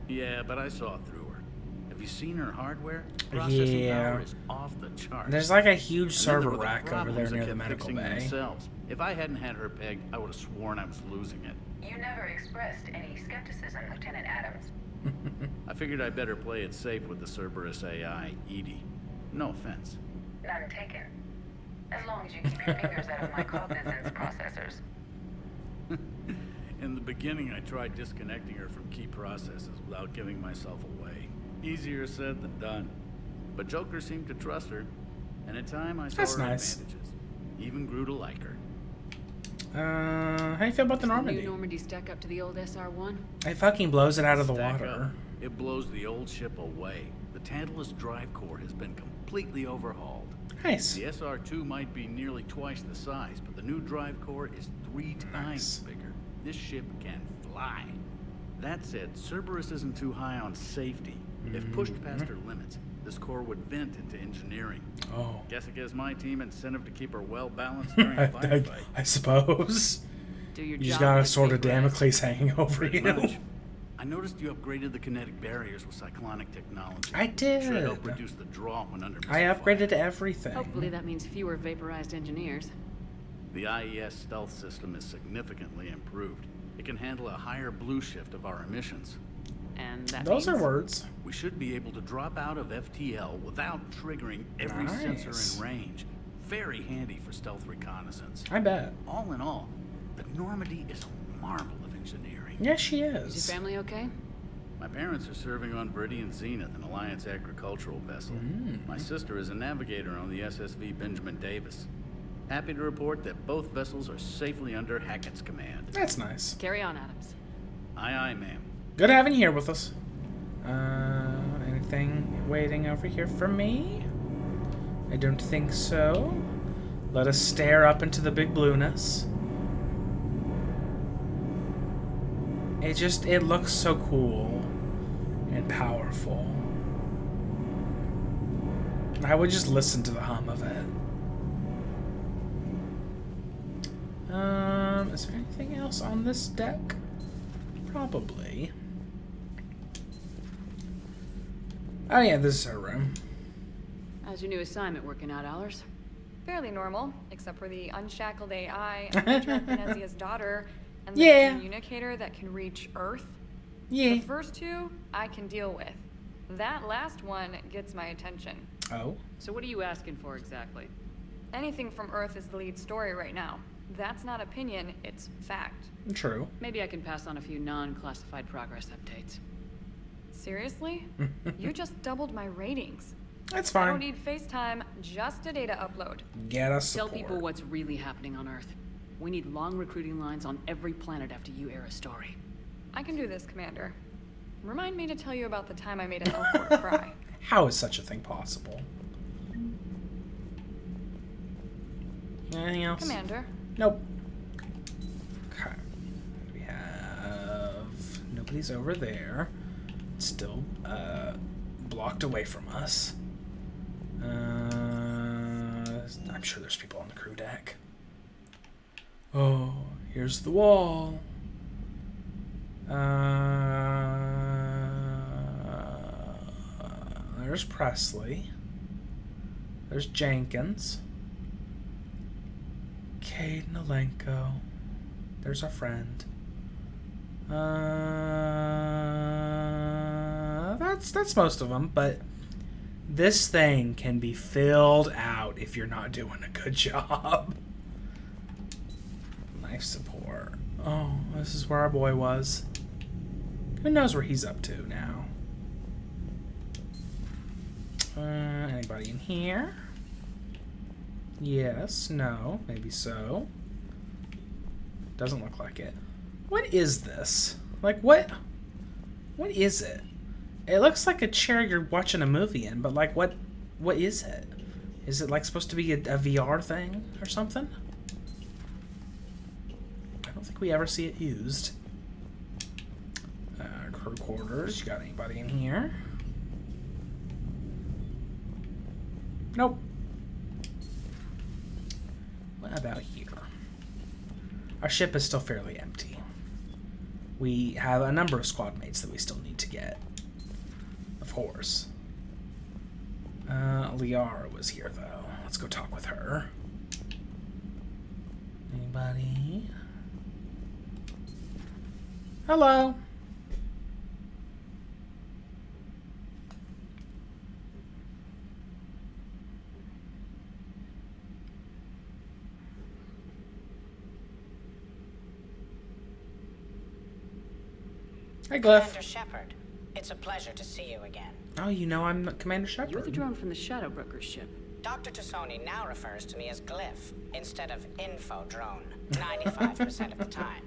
Yeah, but I saw through her. Have you seen her hardware? Processing power is off the charts. There's like a huge server rack over there near the medical bay. Themselves. If I hadn't had her pegged, I would have sworn I was losing it. You never expressed any skepticism, Lieutenant Adams. I figured I'd better play it safe with the Cerberus AI, Edie. No offense. None taken. As long as you keep your fingers out of my cognizance processors. In the beginning, I tried disconnecting her from key processes without giving myself away. Easier said than done. But Joker seemed to trust her, and in time I saw her advantages. Even grew to like her. How you feel about the Normandy? The new Normandy stack up to the old SR-1? It fucking blows it out of the water. It blows the old ship away. The Tantalus drive core has been completely overhauled. Nice. The SR-2 might be nearly twice the size, but the new drive core is 3 times bigger. This ship can fly. That said, Cerberus isn't too high on safety. If pushed past her limits, this core would vent into engineering. Oh. Guess it gives my team incentive to keep her well balanced during a firefight. I suppose. Do your You just job got a like sword of big Damocles hanging over you. Much. I noticed you upgraded the kinetic barriers with cyclonic technology. I did. Should help reduce the draw when under missile I upgraded fire. everything. Hopefully that means fewer vaporized engineers. The IES stealth system is significantly improved. It can handle a higher blue shift of our emissions. And that Those means are words. We should be able to drop out of FTL without triggering every sensor in range. Very handy for stealth reconnaissance. I bet. All in all, the Normandy is a marvel of engineering. Yes, she Is is. your family okay? My parents are serving on Viridian Zenith, an Alliance agricultural vessel. My sister is a navigator on the SSV Benjamin Davis. Happy to report that both vessels are safely under Hackett's command. That's nice. Carry on, Adams. Aye, aye, ma'am. Good having you here with us. Anything waiting over here for me? I don't think so. Let us stare up into the big blueness. It looks so cool and powerful. I would just listen to the hum of it. Is there anything else on this deck? Probably. Oh yeah, this is her room. How's your new assignment working out, Allers? Fairly normal, except for the unshackled AI, Patriarch Venezia's daughter, and the communicator that can reach Earth. Yeah. The first two, I can deal with. That last one gets my attention. Oh? So what are you asking for exactly? Anything from Earth is the lead story right now. That's not opinion, it's fact. True. Maybe I can pass on a few non-classified progress updates. Seriously? You just doubled my ratings. That's I fine. don't need FaceTime, just a data upload. Get us Tell support. people what's really happening on Earth. We need long recruiting lines on every planet after you air a story. I can do this, Commander. Remind me to tell you about the time I made an Elcor cry. How is such a thing possible? Anything else? Commander. Nope. Okay. We have... Nobody's over there. Still blocked away from us. I'm sure there's people on the crew deck. Oh, here's the wall. There's Presley. There's Jenkins. Cade Nolenko. There's our friend. That's most of them, but this thing can be filled out if you're not doing a good job. Life support. Oh, this is where our boy was. Who knows where he's up to now? Anybody in here? Yes, no, maybe so. Doesn't look like it. What is this? Like, what is it? It looks like a chair you're watching a movie in, but like, what is it? Is it like supposed to be a VR thing or something? I don't think we ever see it used. Crew quarters. You got anybody in here? Nope. What about here? Our ship is still fairly empty. We have a number of squad mates that we still need to get. Of course. Liara was here, though. Let's go talk with her. Anybody? Hello. Hi, Glyph. Commander Shepard, it's a pleasure to see you again. Oh, you know I'm Commander Shepard. You're the drone from the Shadow Broker's ship. Dr. Tassoni now refers to me as Glyph instead of Info Drone, 95% of the time.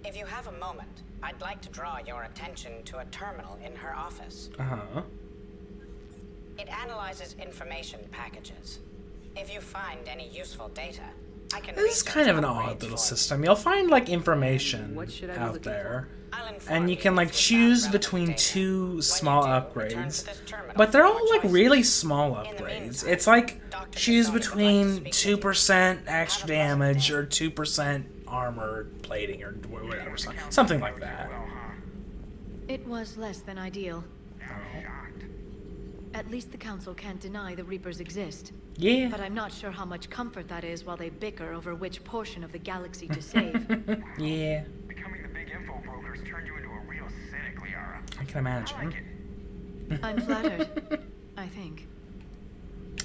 If you have a moment, I'd like to draw your attention to a terminal in her office. Uh-huh. It analyzes information packages. If you find any useful data, I can... This is kind of an odd little system. You'll find, like, information out there. And you can, like, choose between two small upgrades. But they're all, like, really small upgrades. It's like, choose between 2% extra damage or 2% armor plating or whatever. Something like that. It was less than ideal. At least the Council can't deny the Reapers exist. Yeah. But I'm not sure how much comfort that is while they bicker over which portion of the galaxy to save. Yeah. Becoming the big info brokers turned you into a real cynic, Liara. I can imagine. I'm flattered, I think.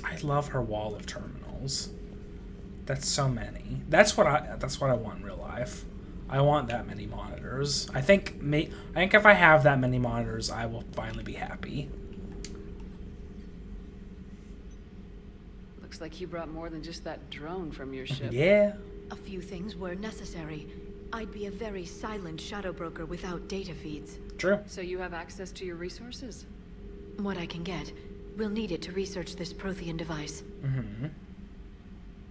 I love her wall of terminals. That's so many. That's what I want in real life. I want that many monitors. I think if I have that many monitors, I will finally be happy. Looks like you brought more than just that drone from your ship. Yeah. A few things were necessary. I'd be a very silent shadow broker without data feeds. True. So you have access to your resources? What I can get. We'll need it to research this Prothean device. Mm-hmm.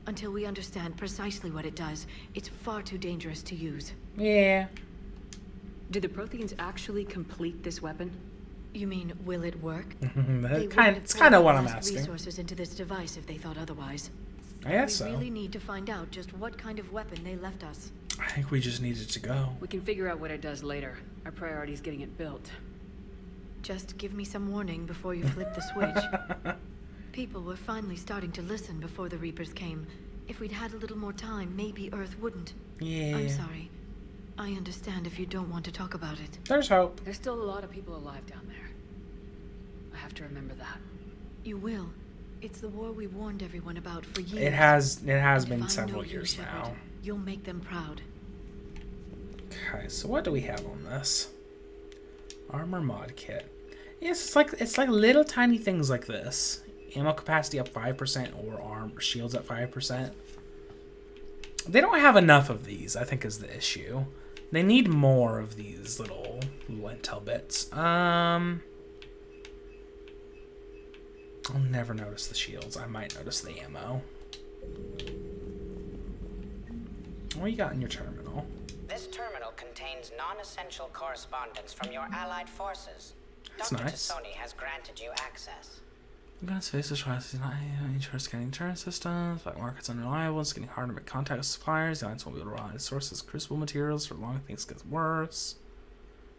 Until we understand precisely what it does, it's far too dangerous to use. Yeah. Did the Protheans actually complete this weapon? You mean, will it work? It's kind of what I'm asking. Resources into this device if they thought otherwise. I guess so. We really need to find out just what kind of weapon they left us. I think we just needed to go. We can figure out what it does later. Our priority is getting it built. Just give me some warning before you flip the switch. People were finally starting to listen before the Reapers came. If we'd had a little more time, maybe Earth wouldn't. Yeah. I'm sorry. I understand if you don't want to talk about it. There's hope. There's still a lot of people alive down there. I have to remember that. You will. It's the war we warned everyone about for years. It has been several years now. You'll make them proud. Okay, so what do we have on this? Armor mod kit. Yes, it's like little tiny things like this. Ammo capacity up 5% or arm shields up 5%. They don't have enough of these, I think, is the issue. They need more of these little intel bits. I'll never notice the shields. I might notice the ammo. What you got in your terminal? This terminal contains non-essential correspondence from your allied forces. That's Dr. nice. Tassoni has granted you access. Gun's face is not insurance scanning turn systems. Black market's unreliable. It's getting harder to make contact with suppliers. The alliance won't be able to rely on sources, crucible materials. For long, things get worse.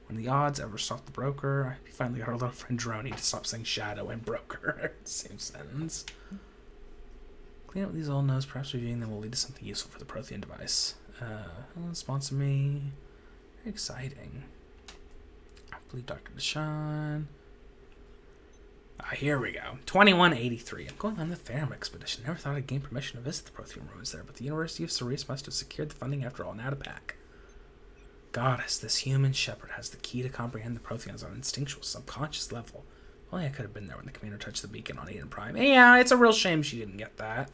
When the odds ever stop the broker? I finally got our little friend Droney to stop saying shadow and broker. Same sentence. Clean up these old notes. Perhaps reviewing them will lead to something useful for the Prothean device. Sponsor me. Very exciting. I believe Dr. Deshawn. Here we go. 2183. I'm going on the Farum expedition. Never thought I'd gain permission to visit the Prothean ruins there, but the University of Ceres must have secured the funding after all. Now to pack. Goddess, this human Shepard has the key to comprehend the Protheans on an instinctual, subconscious level. If only I could have been there when the commander touched the beacon on Eden Prime. Yeah, it's a real shame she didn't get that.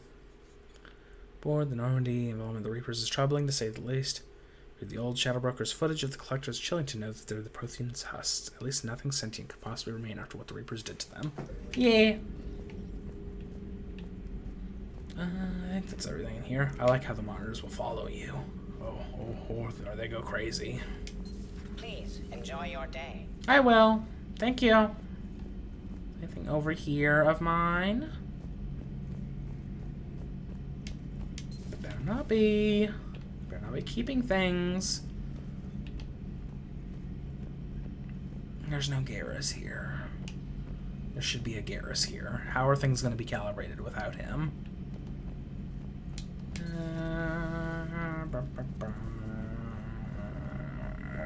Board, the Normandy involvement of the Reapers is troubling, to say the least. With the old Shadow Broker's footage of the Collector, it's chilling to know that they're the Prothean's husks. At least nothing sentient could possibly remain after what the Reapers did to them. Yeah. I think that's everything in here. I like how the monitors will follow you. Or they go crazy. Please, enjoy your day. I will. Thank you. Anything over here of mine? Better not be. Better not be keeping things. There's no Garrus here. There should be a Garrus here. How are things going to be calibrated without him?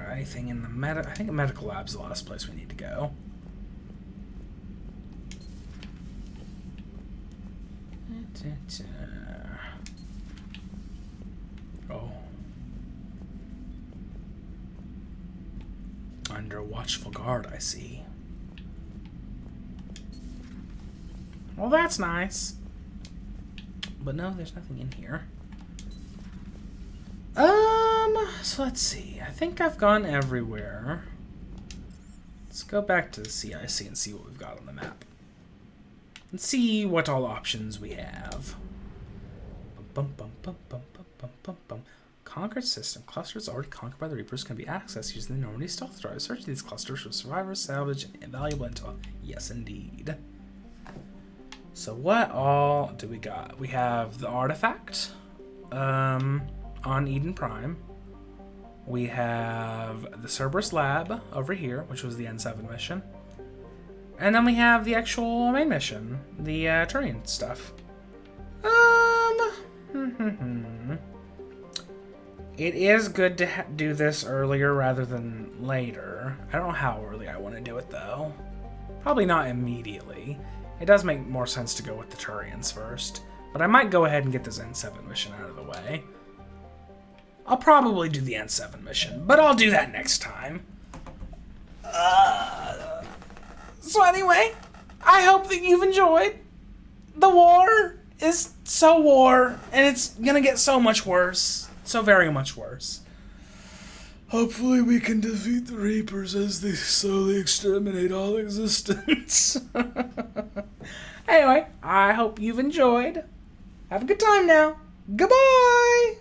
Anything in the I think the medical lab's the last place we need to go. Oh. Under watchful guard, I see. Well, that's nice. But no, there's nothing in here. So let's see. I think I've gone everywhere. Let's go back to the CIC and see what we've got on the map. And see what all options we have. Conquered system. Clusters already conquered by the Reapers can be accessed using the Normandy stealth drive. Search these clusters for survivors, salvage, and valuable intel. Yes, indeed. So what all do we got? We have the artifact on Eden Prime. We have the Cerberus lab over here, which was the N7 mission. And then we have the actual main mission, the Turian stuff. It is good to do this earlier rather than later. I don't know how early I want to do it, though. Probably not immediately. It does make more sense to go with the Turians first. But I might go ahead and get this N7 mission out of the way. I'll probably do the N7 mission, but I'll do that next time. So anyway, I hope that you've enjoyed. The war is so war, and it's gonna get so much worse. So very much worse. Hopefully we can defeat the Reapers as they slowly exterminate all existence. Anyway, I hope you've enjoyed. Have a good time now. Goodbye!